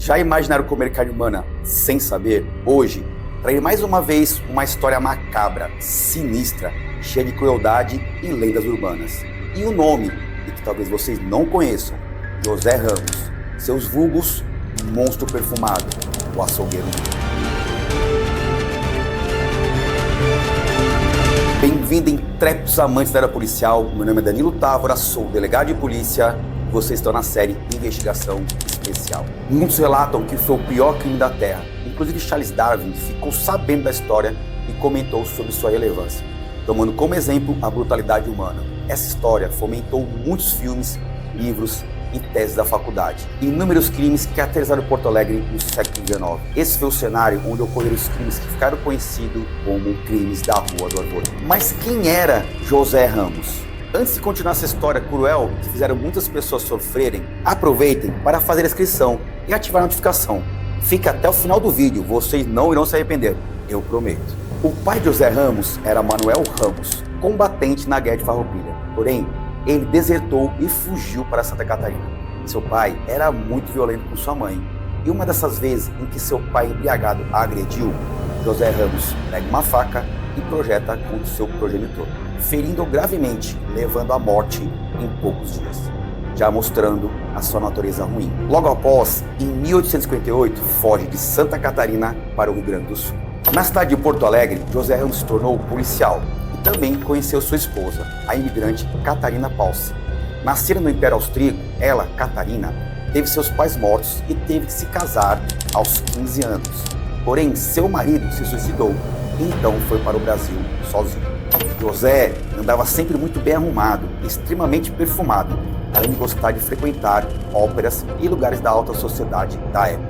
Já imaginaram comer carne humana sem saber? Hoje, trair mais uma vez uma história macabra, sinistra, cheia de crueldade e lendas urbanas. E o nome, e que talvez vocês não conheçam, José Ramos, seus vulgos, monstro perfumado, o açougueiro. Bem-vindo, intrépidos amantes da área policial. Meu nome é Danilo Távora, sou delegado de polícia e vocês estão na série Investigação Especial. Muitos relatam que foi o pior crime da Terra. Inclusive Charles Darwin ficou sabendo da história e comentou sobre sua relevância, tomando como exemplo a brutalidade humana. Essa história fomentou muitos filmes, livros e teses da faculdade. Inúmeros crimes que caracterizaram Porto Alegre no século XIX. Esse foi o cenário onde ocorreram os crimes que ficaram conhecidos como crimes da Rua do Arvoredo. Mas quem era José Ramos? Antes de continuar essa história cruel que fizeram muitas pessoas sofrerem, aproveitem para fazer a inscrição e ativar a notificação. Fique até o final do vídeo, vocês não irão se arrepender, eu prometo. O pai de José Ramos era Manuel Ramos, combatente na Guerra de Farroupilha. Porém, ele desertou e fugiu para Santa Catarina. Seu pai era muito violento com sua mãe. E uma dessas vezes em que seu pai embriagado a agrediu, José Ramos pega uma faca e projeta contra seu progenitor, ferindo-o gravemente, levando à morte em poucos dias, já mostrando a sua natureza ruim. Logo após, em 1858, foge de Santa Catarina para o Rio Grande do Sul. Na cidade de Porto Alegre, José Ramos se tornou policial. Também conheceu sua esposa, a imigrante Catarina Palse. Nascida no Império Austríaco, ela, Catarina, teve seus pais mortos e teve que se casar aos 15 anos. Porém, seu marido se suicidou e então foi para o Brasil sozinho. José andava sempre muito bem arrumado, extremamente perfumado, além de gostar de frequentar óperas e lugares da alta sociedade da época.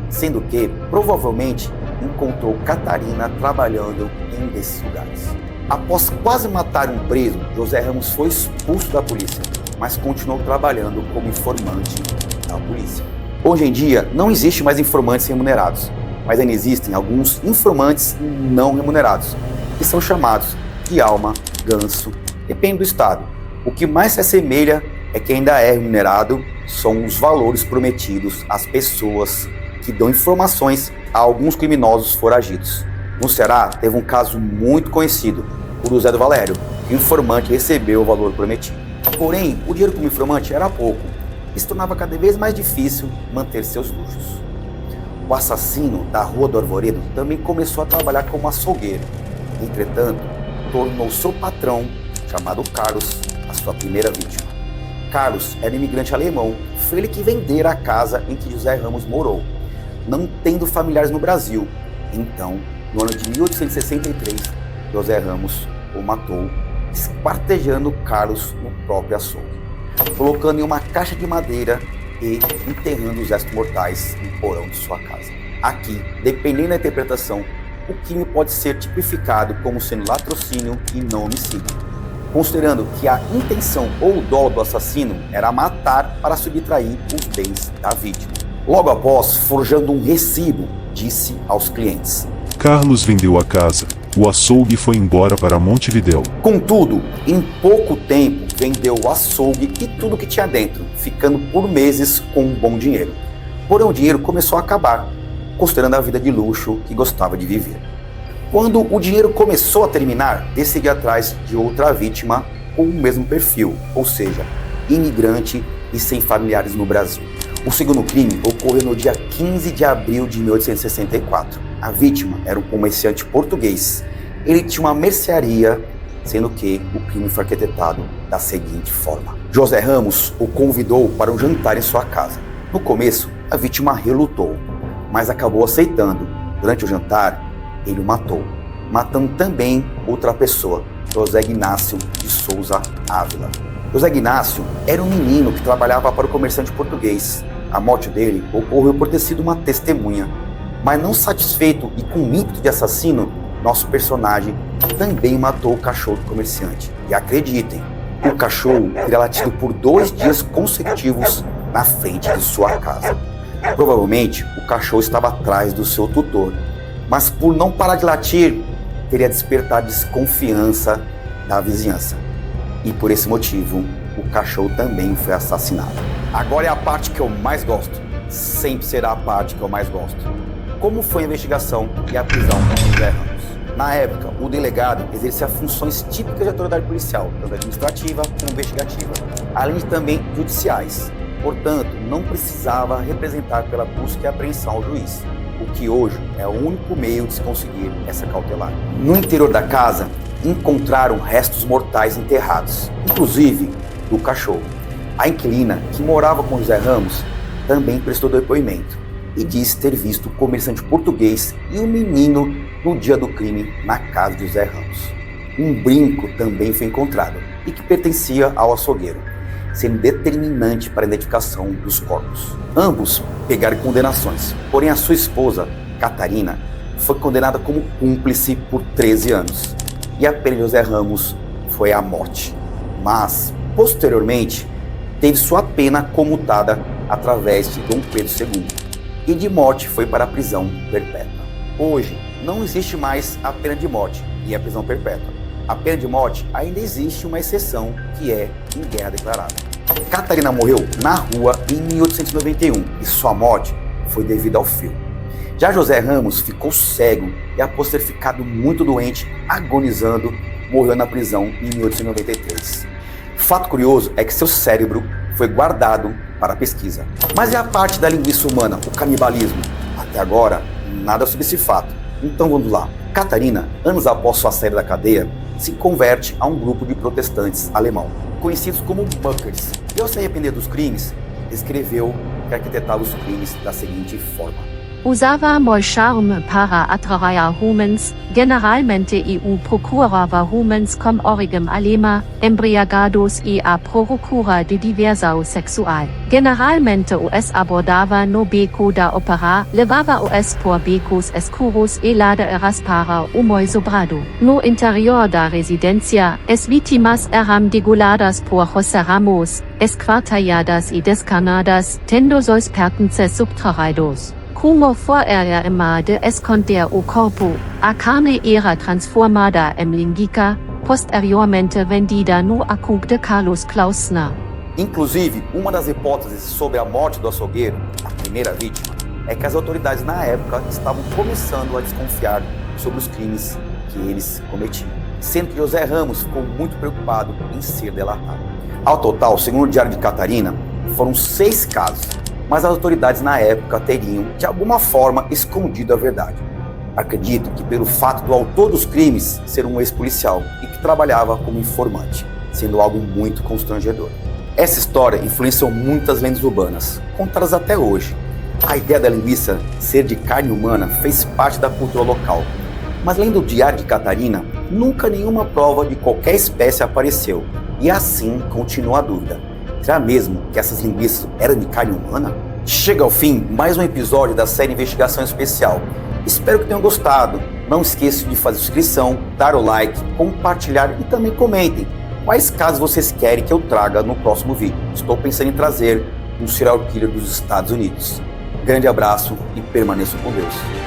Sendo que, provavelmente, encontrou Catarina trabalhando em um desses lugares. Após quase matar um preso, José Ramos foi expulso da polícia, mas continuou trabalhando como informante da polícia. Hoje em dia, não existe mais informantes remunerados, mas ainda existem alguns informantes não remunerados, que são chamados de alma, ganso, depende do estado. O que mais se assemelha é que ainda é remunerado são os valores prometidos às pessoas que dão informações a alguns criminosos foragidos. No Ceará, teve um caso muito conhecido, o do Zé do Valério, que o informante recebeu o valor prometido. Porém, o dinheiro como informante era pouco, e se tornava cada vez mais difícil manter seus luxos. O assassino da Rua do Arvoredo também começou a trabalhar como açougueiro. Entretanto, tornou seu patrão, chamado Carlos, a sua primeira vítima. Carlos era imigrante alemão, foi ele que vendera a casa em que José Ramos morou, não tendo familiares no Brasil. Então, no ano de 1863, José Ramos o matou, esquartejando Carlos no próprio açougue, colocando em uma caixa de madeira e enterrando os restos mortais no porão de sua casa. Aqui, dependendo da interpretação, o crime pode ser tipificado como sendo latrocínio e não homicídio, considerando que a intenção ou o dolo do assassino era matar para subtrair os bens da vítima. Logo após, forjando um recibo, disse aos clientes: Carlos vendeu a casa, o açougue foi embora para Montevidéu. Contudo, em pouco tempo, vendeu o açougue e tudo que tinha dentro, ficando por meses com um bom dinheiro. Porém, o dinheiro começou a acabar, considerando a vida de luxo que gostava de viver. Quando o dinheiro começou a terminar, decidi atrás de outra vítima com o mesmo perfil, ou seja, imigrante e sem familiares no Brasil. O segundo crime ocorreu no dia 15 de abril de 1864. A vítima era um comerciante português. Ele tinha uma mercearia, sendo que o crime foi arquitetado da seguinte forma. José Ramos o convidou para um jantar em sua casa. No começo, a vítima relutou, mas acabou aceitando. Durante o jantar, ele o matou, matando também outra pessoa, José Ignácio de Souza Ávila. José Ignácio era um menino que trabalhava para o comerciante português. A morte dele ocorreu por ter sido uma testemunha. Mas não satisfeito e com ímpeto de assassino, nosso personagem também matou o cachorro do comerciante. E acreditem, o cachorro teria latido por 2 dias consecutivos na frente de sua casa. Provavelmente, o cachorro estava atrás do seu tutor, mas por não parar de latir, teria despertado desconfiança da vizinhança. E por esse motivo, o cachorro também foi assassinado. Agora é a parte que eu mais gosto. sempre será a parte que eu mais gosto. Como foi a investigação e a prisão de José Ramos? Na época, o delegado exercia funções típicas de autoridade policial, tanto administrativa como investigativa, além de também judiciais. Portanto, não precisava representar pela busca e apreensão ao juiz, o que hoje é o único meio de se conseguir essa cautelar. No interior da casa, encontraram restos mortais enterrados, inclusive do cachorro. A inquilina, que morava com José Ramos, também prestou depoimento e disse ter visto o comerciante português e o menino no dia do crime na casa de José Ramos. Um brinco também foi encontrado e que pertencia ao açougueiro, sendo determinante para a identificação dos corpos. Ambos pegaram condenações, porém a sua esposa, Catarina, foi condenada como cúmplice por 13 anos e a pena de José Ramos foi a morte. Mas, posteriormente, teve sua pena comutada através de Dom Pedro II e de morte foi para a prisão perpétua. Hoje, não existe mais a pena de morte e a prisão perpétua. A pena de morte ainda existe uma exceção, que é em guerra declarada. Catarina morreu na rua em 1891 e sua morte foi devido ao frio. Já José Ramos ficou cego e, após ter ficado muito doente, agonizando, morreu na prisão em 1893. Fato curioso é que seu cérebro foi guardado para pesquisa. Mas é a parte da linguiça humana, o canibalismo. Até agora, nada sobre esse fato. Então vamos lá. Catarina, anos após sua saída da cadeia, se converte a um grupo de protestantes alemão, conhecidos como Muckers. E ao se arrepender dos crimes, escreveu que arquitetava os crimes da seguinte forma: Usava moi charme para atrair homens, generalmente procurava homens com origem alemã, embriagados e à procura de diversão sexual. Generalmente os abordava no beco da ópera, levava os por becos escuros e ladeiras para o moi sobrado. No interior da residência, as vítimas eram degoladas por José Ramos, esquartejadas e descarnadas, tendo seus pertences subtraídos. Como forma de esconder o corpo, a carne era transformada em linguiça, posteriormente vendida no açougue de Carlos Klausner. Inclusive, uma das hipóteses sobre a morte do açougueiro, a primeira vítima, é que as autoridades na época estavam começando a desconfiar sobre os crimes que eles cometiam, sendo que José Ramos ficou muito preocupado em ser delatado. Ao total, segundo o Diário de Catarina, foram 6 casos, mas as autoridades na época teriam, de alguma forma, escondido a verdade. Acredito que pelo fato do autor dos crimes ser um ex-policial e que trabalhava como informante, sendo algo muito constrangedor. Essa história influenciou muitas lendas urbanas, contadas até hoje. A ideia da linguiça ser de carne humana fez parte da cultura local, mas além do Diário de Catarina, nunca nenhuma prova de qualquer espécie apareceu, e assim continua a dúvida. Será mesmo que essas linguiças eram de carne humana? Chega ao fim mais um episódio da série Investigação Especial. Espero que tenham gostado. Não esqueçam de fazer inscrição, dar o like, compartilhar e também comentem quais casos vocês querem que eu traga no próximo vídeo. Estou pensando em trazer um serial killer dos Estados Unidos. Grande abraço e permaneçam com Deus.